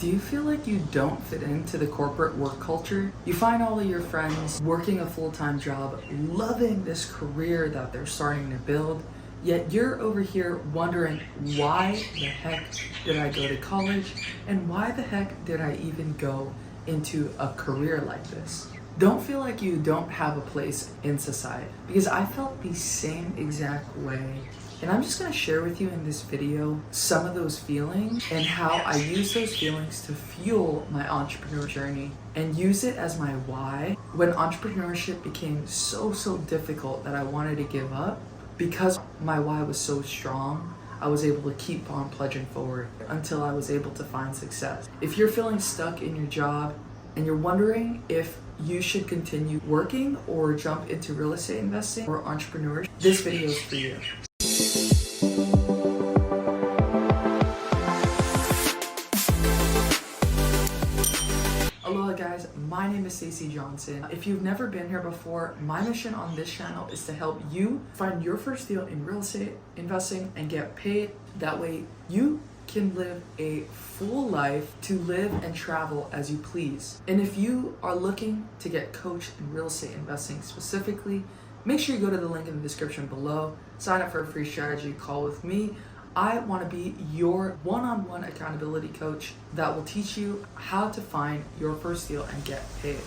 Do you feel like you don't fit into the corporate work culture? You find all of your friends working a full-time job, loving this career that they're starting to build, yet you're over here wondering, why the heck did I go to college? And why the heck did I even go into a career like this? Don't feel like you don't have a place in society, because I felt the same exact way. And I'm just gonna share with you in this video some of those feelings and how I use those feelings to fuel my entrepreneur journey and use it as my why when entrepreneurship became so difficult that I wanted to give up. Because my why was so strong, I was able to keep on pledging forward until I was able to find success. If you're feeling stuck in your job and you're wondering if you should continue working or jump into real estate investing or entrepreneurship, this video is for you. Aloha guys, my name is Stacey Johnson. If you've never been here before, my mission on this channel is to help you find your first deal in real estate investing and get paid. That way you can live a full life to live and travel as you please. And if you are looking to get coached in real estate investing specifically, make sure you go to the link in the description below, sign up for a free strategy call with me. I want to be your one-on-one accountability coach that will teach you how to find your first deal and get paid.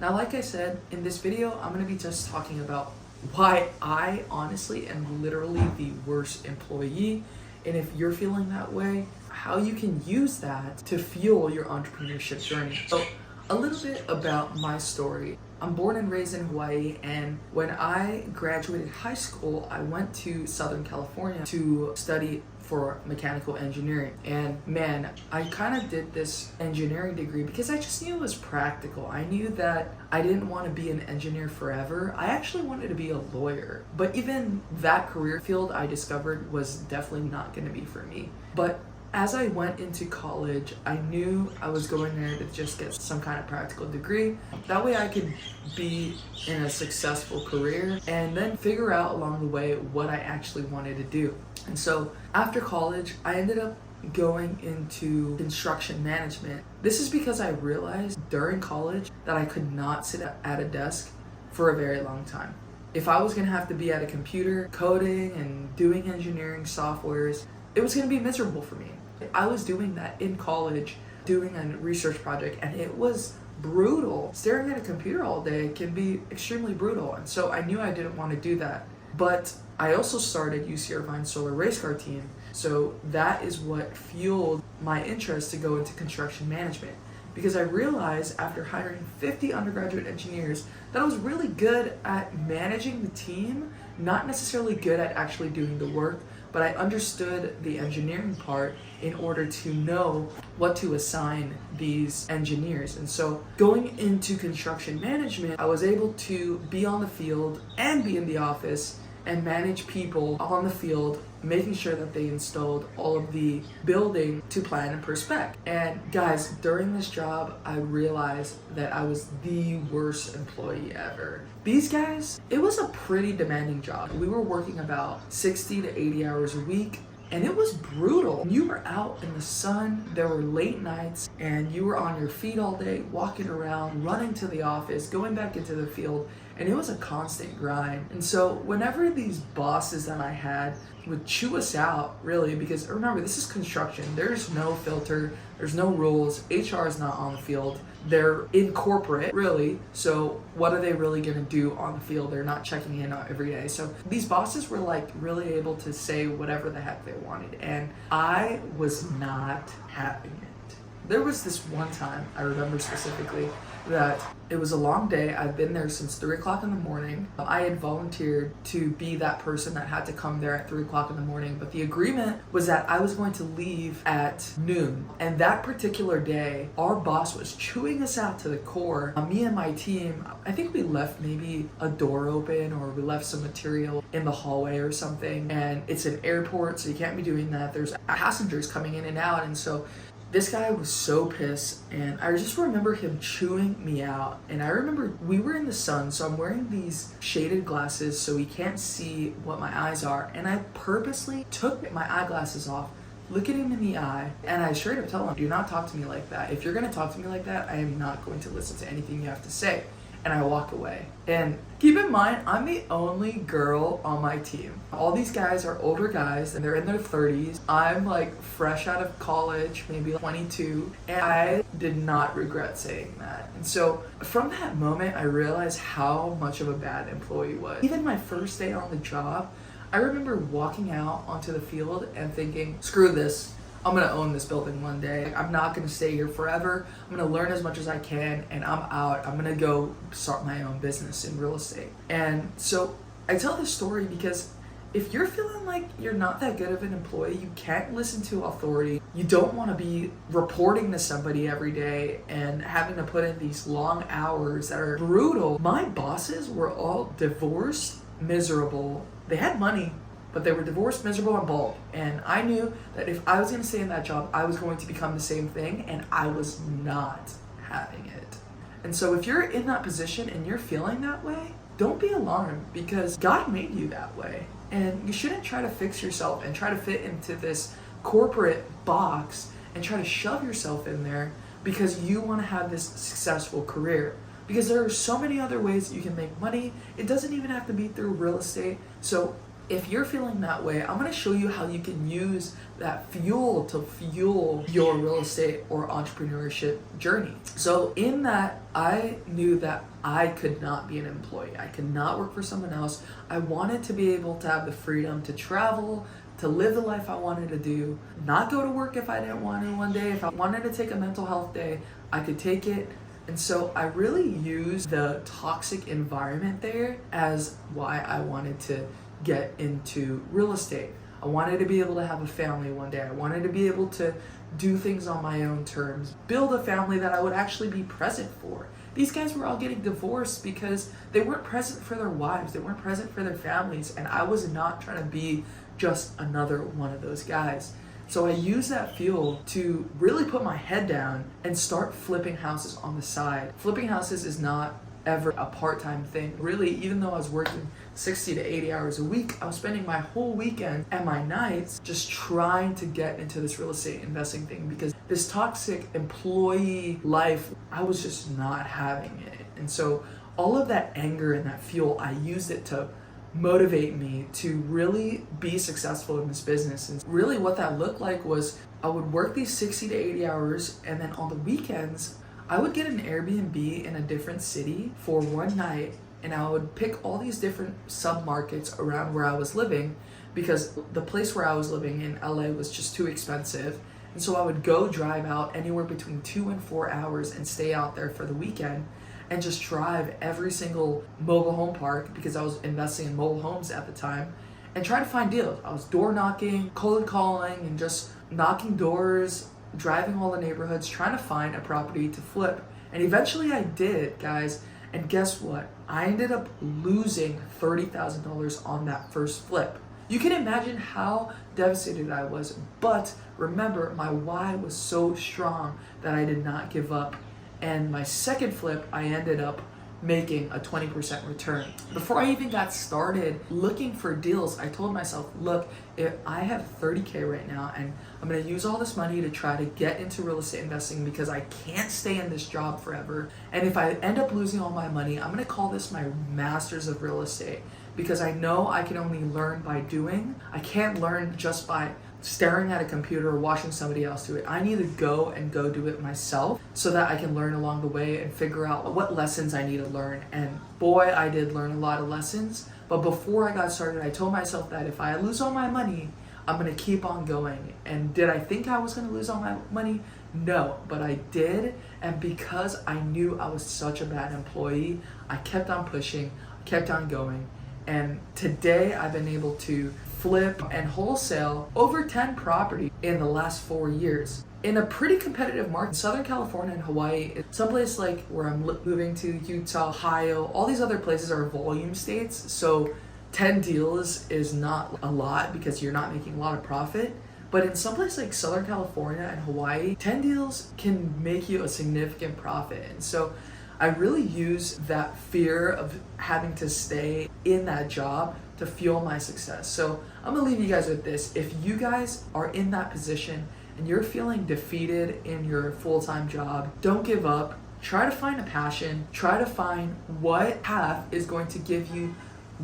Now, like I said, in this video, I'm going to be just talking about why I honestly am literally the worst employee. And if you're feeling that way, how you can use that to fuel your entrepreneurship journey. So a little bit about my story. I'm born and raised in Hawaii, and when I graduated high school, I went to Southern California to study for mechanical engineering. And man, I kind of did this engineering degree because I just knew it was practical. I knew that I didn't want to be an engineer forever. I actually wanted to be a lawyer. But even that career field I discovered was definitely not going to be for me. But as I went into college, I knew I was going there to just get some kind of practical degree. That way I could be in a successful career and then figure out along the way what I actually wanted to do. And so after college, I ended up going into construction management. This is because I realized during college that I could not sit at a desk for a very long time. If I was gonna have to be at a computer coding and doing engineering softwares, it was gonna be miserable for me. I was doing that in college, doing a research project, and it was brutal. Staring at a computer all day can be extremely brutal, and so I knew I didn't want to do that. But I also started UC Irvine's solar race car team, so that is what fueled my interest to go into construction management. Because I realized after hiring 50 undergraduate engineers that I was really good at managing the team, not necessarily good at actually doing the work, but I understood the engineering part in order to know what to assign these engineers. And so going into construction management, I was able to be on the field and be in the office and manage people on the field, making sure that they installed all of the building to plan and per spec. And guys, during this job, I realized that I was the worst employee ever. These guys, it was a pretty demanding job. We were working about 60 to 80 hours a week, and it was brutal. You were out in the sun, there were late nights, and you were on your feet all day, walking around, running to the office, going back into the field, and it was a constant grind. And so whenever these bosses that I had would chew us out, really, because remember, this is construction. There's no filter, there's no rules, HR is not on the field. They're in corporate, really, so what are they really gonna do on the field? They're not checking in every day. So these bosses were like really able to say whatever the heck they wanted, and I was not having it. There was this one time, I remember specifically, that it was a long day. I've been there since 3 o'clock in the morning. I had volunteered to be that person that had to come there at 3 o'clock in the morning, but the agreement was that I was going to leave at noon. And that particular day, our boss was chewing us out to the core. Me and my team, I think we left maybe a door open or we left some material in the hallway or something. And it's an airport, so you can't be doing that. There's passengers coming in and out. And so this guy was so pissed, and I just remember him chewing me out. And I remember we were in the sun, so I'm wearing these shaded glasses so he can't see what my eyes are. And I purposely took my eyeglasses off, look at him in the eye, and I straight up tell him, do not talk to me like that. If you're gonna talk to me like that, I am not going to listen to anything you have to say. And I walk away. And keep in mind, I'm the only girl on my team. All these guys are older guys and they're in their 30s. I'm like fresh out of college, maybe 22. And I did not regret saying that. And so from that moment, I realized how much of a bad employee I was. Even my first day on the job, I remember walking out onto the field and thinking, screw this. I'm gonna own this building one day. I'm not gonna stay here forever. I'm gonna learn as much as I can and I'm out. I'm gonna go start my own business in real estate. And so I tell this story because if you're feeling like you're not that good of an employee, you can't listen to authority, you don't wanna be reporting to somebody every day and having to put in these long hours that are brutal. My bosses were all divorced, miserable. They had money, but they were divorced, miserable, and bald. And I knew that if I was going to stay in that job, I was going to become the same thing, and I was not having it. And so if you're in that position and you're feeling that way, don't be alarmed, because God made you that way. And you shouldn't try to fix yourself and try to fit into this corporate box and try to shove yourself in there because you want to have this successful career. Because there are so many other ways that you can make money. It doesn't even have to be through real estate. So if you're feeling that way, I'm going to show you how you can use that fuel to fuel your real estate or entrepreneurship journey. So in that, I knew that I could not be an employee. I could not work for someone else. I wanted to be able to have the freedom to travel, to live the life I wanted to do, not go to work if I didn't want to one day. If I wanted to take a mental health day, I could take it. And so I really used the toxic environment there as why I wanted to get into real estate. I wanted to be able to have a family one day. I wanted to be able to do things on my own terms, build a family that I would actually be present for. These guys were all getting divorced because they weren't present for their wives, they weren't present for their families, and I was not trying to be just another one of those guys. So I used that fuel to really put my head down and start flipping houses on the side. Flipping houses is not ever a part-time thing. Really, even though I was working 60 to 80 hours a week, I was spending my whole weekend and my nights just trying to get into this real estate investing thing, because this toxic employee life, I was just not having it. And so all of that anger and that fuel, I used it to motivate me to really be successful in this business. And really what that looked like was I would work these 60 to 80 hours, and then on the weekends, I would get an Airbnb in a different city for one night, and I would pick all these different sub-markets around where I was living, because the place where I was living in LA was just too expensive. And so I would go drive out anywhere between 2 and 4 hours and stay out there for the weekend and just drive every single mobile home park, because I was investing in mobile homes at the time, and try to find deals. I was door knocking, cold calling, and just knocking doors, driving all the neighborhoods, trying to find a property to flip. And eventually I did, guys. And guess what? I ended up losing $30,000 on that first flip. You can imagine how devastated I was. But remember, my why was so strong that I did not give up. And my second flip, I ended up making a 20% return. Before I even got started looking for deals, I told myself, look, if I have 30K right now and I'm gonna use all this money to try to get into real estate investing, because I can't stay in this job forever. And if I end up losing all my money, I'm gonna call this my masters of real estate, because I know I can only learn by doing. I can't learn just by staring at a computer or watching somebody else do it. I need to go do it myself so that I can learn along the way and figure out what lessons I need to learn. And boy, I did learn a lot of lessons. But before I got started, I told myself that if I lose all my money, I'm gonna keep on going. And did I think I was gonna lose all my money? No, but I did. And because I knew I was such a bad employee, I kept on pushing, kept on going. And today I've been able to flip and wholesale over 10 properties in the last 4 years. In a pretty competitive market, Southern California and Hawaii, someplace like where I'm moving to, Utah, Ohio, all these other places are volume states. So 10 deals is not a lot because you're not making a lot of profit. But in someplace like Southern California and Hawaii, 10 deals can make you a significant profit. And so I really use that fear of having to stay in that job to fuel my success. So I'm gonna leave you guys with this. If you guys are in that position and you're feeling defeated in your full-time job, don't give up. Try to find a passion. Try to find what path is going to give you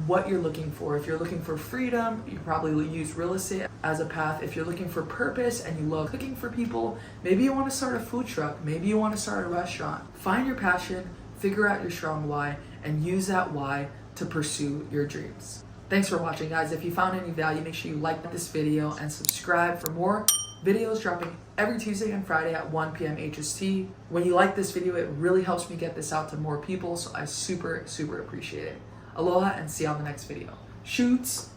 what you're looking for. If you're looking for freedom, you probably use real estate as a path. If you're looking for purpose and you love cooking for people, maybe you want to start a food truck, maybe you want to start a restaurant. Find your passion, figure out your strong why, and use that why to pursue your dreams. Thanks for watching, guys. If you found any value, make sure you like this video and subscribe for more videos dropping every Tuesday and Friday at 1 p.m. HST. When you like this video, it really helps me get this out to more people, so I super appreciate it. Aloha, and see you on the next video. Shoots!